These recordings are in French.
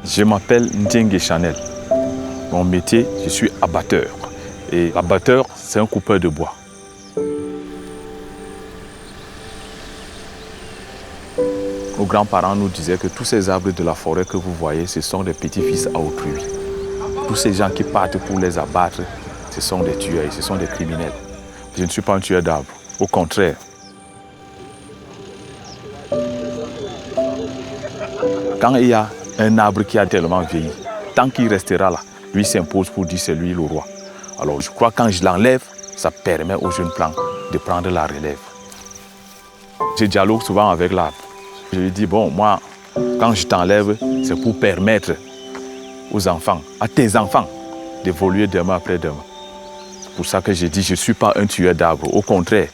Je m'appelle Ndiengue Chanel. Mon métier, je suis abatteur. Et l'abatteur, c'est un coupeur de bois. Nos grands-parents nous disaient que tous ces arbres de la forêt que vous voyez, ce sont des petits-fils à autrui. Tous ces gens qui partent pour les abattre, ce sont des tueurs, ce sont des criminels. Je ne suis pas un tueur d'arbres, au contraire. Quand il y a un arbre qui a tellement vieilli, tant qu'il restera là, lui s'impose pour dire c'est lui le roi. Alors je crois que quand je l'enlève, ça permet aux jeunes plants de prendre la relève. Je dialogue souvent avec l'arbre. Je lui dis, bon, moi, quand je t'enlève, c'est pour permettre aux enfants, à tes enfants, d'évoluer demain après demain. C'est pour ça que je dis, je ne suis pas un tueur d'arbres. Au contraire,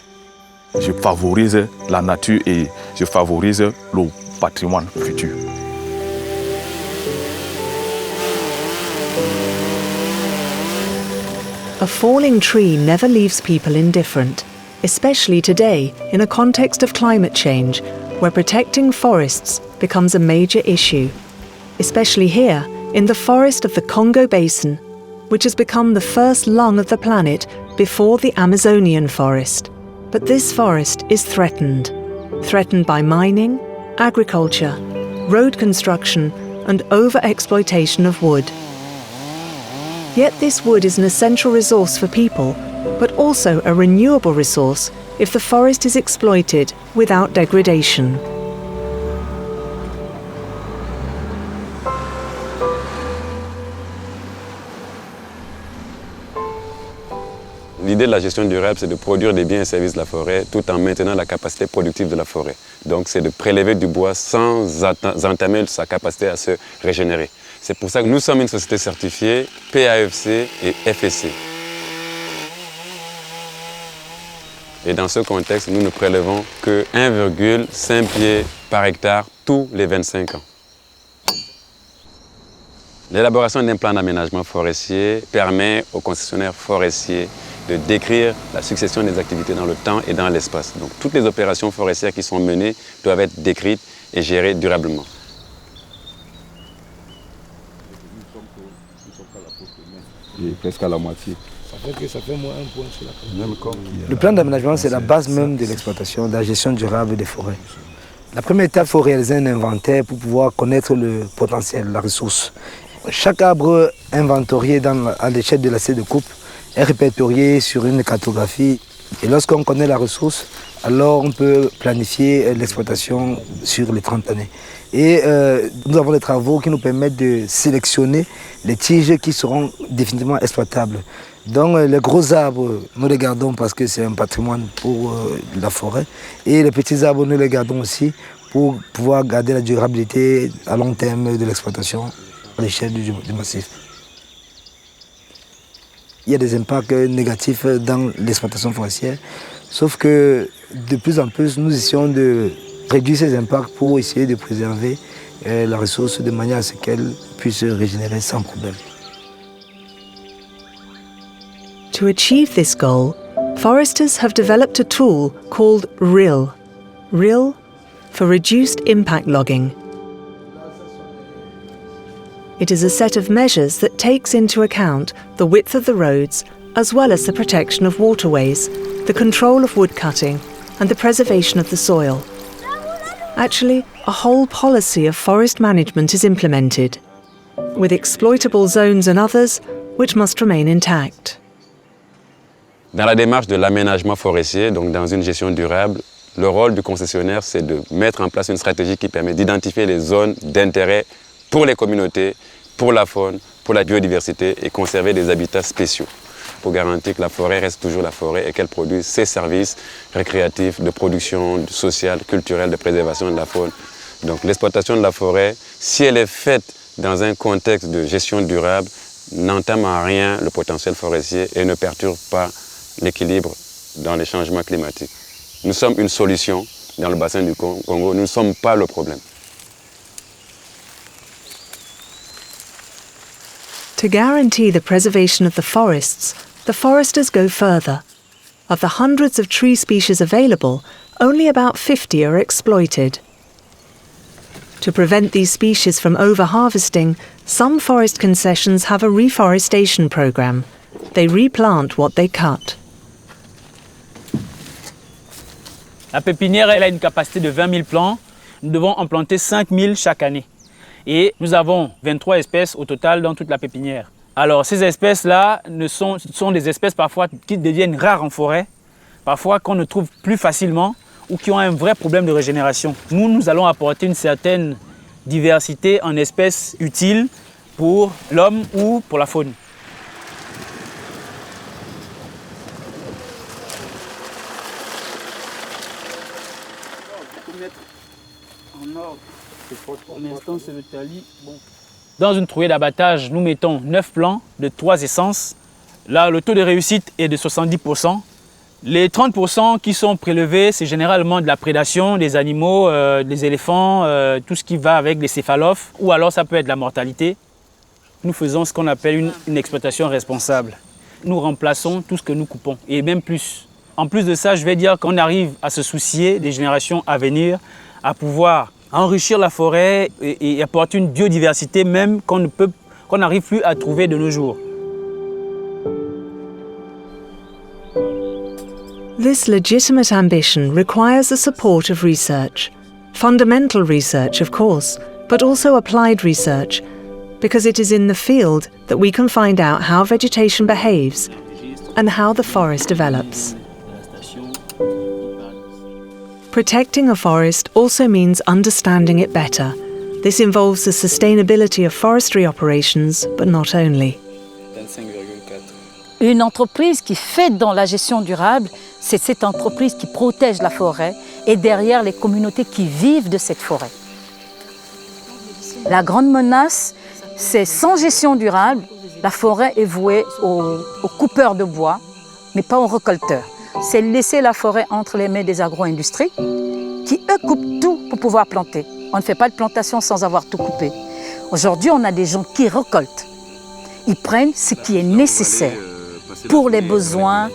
je favorise la nature et je favorise le patrimoine futur. A falling tree never leaves people indifferent, especially today in a context of climate change where protecting forests becomes a major issue, especially here in the forest of the Congo Basin, which has become the first lung of the planet before the Amazonian forest. But this forest is threatened by mining, agriculture, road construction, and over-exploitation of wood. Yet this wood is an essential resource for people, but also a renewable resource if the forest is exploited without degradation. L'idée de la gestion durable, c'est de produire des biens et services de la forêt tout en maintenant la capacité productive de la forêt. Donc c'est de prélever du bois sans entamer sa capacité à se régénérer. C'est pour ça que nous sommes une société certifiée PAFC et FSC. Et dans ce contexte, nous ne prélevons que 1,5 pied par hectare tous les 25 ans. L'élaboration d'un plan d'aménagement forestier permet aux concessionnaires forestiers de décrire la succession des activités dans le temps et dans l'espace. Donc toutes les opérations forestières qui sont menées doivent être décrites et gérées durablement. Presque à la moitié. Ça fait moins un point sur la. Le plan d'aménagement, c'est la base même de l'exploitation, de la gestion durable des forêts. La première étape, il faut réaliser un inventaire pour pouvoir connaître le potentiel, la ressource. Chaque arbre inventorié à l'échelle de l'assiette de coupe est répertorié sur une cartographie. Et lorsqu'on connaît la ressource, alors on peut planifier l'exploitation sur les 30 années. Et nous avons des travaux qui nous permettent de sélectionner les tiges qui seront définitivement exploitables. Donc les gros arbres, nous les gardons parce que c'est un patrimoine pour la forêt. Et les petits arbres, nous les gardons aussi pour pouvoir garder la durabilité à long terme de l'exploitation à l'échelle du massif. Il y a des impacts négatifs dans l'exploitation forestière, sauf que de plus en plus, nous essayons de réduire ces impacts pour essayer de préserver la ressource de manière à ce qu'elle puisse se régénérer sans problème. To achieve this goal, foresters have developed a tool called RIL. RIL for Reduced Impact Logging. It is a set of measures that takes into account the width of the roads, as well as the protection of waterways, the control of wood cutting, and the preservation of the soil. Actually, a whole policy of forest management is implemented, with exploitable zones and others which must remain intact. Dans la démarche de l'aménagement forestier, donc dans une gestion durable, le rôle du concessionnaire, c'est de mettre en place une stratégie qui permet d'identifier les zones d'intérêt pour les communautés, pour la faune, pour la biodiversité et conserver des habitats spéciaux pour garantir que la forêt reste toujours la forêt et qu'elle produise ses services récréatifs de production sociale, culturelle, de préservation de la faune. Donc l'exploitation de la forêt, si elle est faite dans un contexte de gestion durable, n'entame en rien le potentiel forestier et ne perturbe pas l'équilibre dans les changements climatiques. Nous sommes une solution dans le bassin du Congo, nous ne sommes pas le problème. To guarantee the preservation of the forests, the foresters go further. Of the hundreds of tree species available, only about 50 are exploited. To prevent these species from over-harvesting, some forest concessions have a reforestation program. They replant what they cut. La pépinière, elle a une capacité de 20 000 plants. Nous devons en planter 5 000 chaque année. Et nous avons 23 espèces au total dans toute la pépinière. Alors ces espèces-là sont des espèces parfois qui deviennent rares en forêt, parfois qu'on ne trouve plus facilement ou qui ont un vrai problème de régénération. Nous allons apporter une certaine diversité en espèces utiles pour l'homme ou pour la faune. Dans une trouée d'abattage, nous mettons 9 plants de 3 essences. Là, le taux de réussite est de 70%. Les 30% qui sont prélevés, c'est généralement de la prédation des animaux, des éléphants, tout ce qui va avec les céphalophes, ou alors ça peut être de la mortalité. Nous faisons ce qu'on appelle une exploitation responsable. Nous remplaçons tout ce que nous coupons, et même plus. En plus de ça, je vais dire qu'on arrive à se soucier des générations à venir, à pouvoir enrichir la forêt et apporter une biodiversité même qu'on n'arrive plus à trouver de nos jours. This legitimate ambition requires the support of research. Fundamental research, of course, but also applied research, because it is in the field that we can find out how vegetation behaves and how the forest develops. Protecting a forest also means understanding it better. This involves the sustainability of forestry operations, but not only. Une entreprise qui fait dans la gestion durable, c'est cette entreprise qui protège la forêt et derrière les communautés qui vivent de cette forêt. La grande menace, c'est sans gestion durable, la forêt est vouée aux coupeurs de bois, mais pas aux récolteurs. C'est laisser la forêt entre les mains des agro-industries qui, eux, coupent tout pour pouvoir planter. On ne fait pas de plantation sans avoir tout coupé. Aujourd'hui, on a des gens qui récoltent. Ils prennent ce qui est nécessaire pour les besoins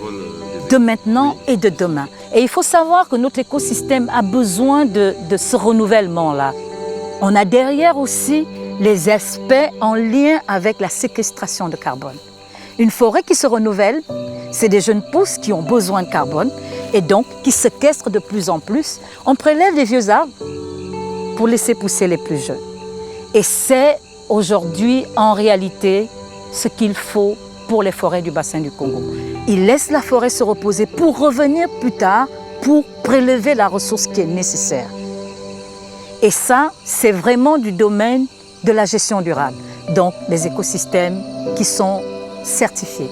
de maintenant et de demain. Et il faut savoir que notre écosystème a besoin de ce renouvellement-là. On a derrière aussi les aspects en lien avec la séquestration de carbone. Une forêt qui se renouvelle, c'est des jeunes pousses qui ont besoin de carbone et donc qui séquestrent de plus en plus. On prélève les vieux arbres pour laisser pousser les plus jeunes. Et c'est aujourd'hui en réalité ce qu'il faut pour les forêts du bassin du Congo. Ils laissent la forêt se reposer pour revenir plus tard pour prélever la ressource qui est nécessaire. Et ça, c'est vraiment du domaine de la gestion durable, donc les écosystèmes qui sont certifiés.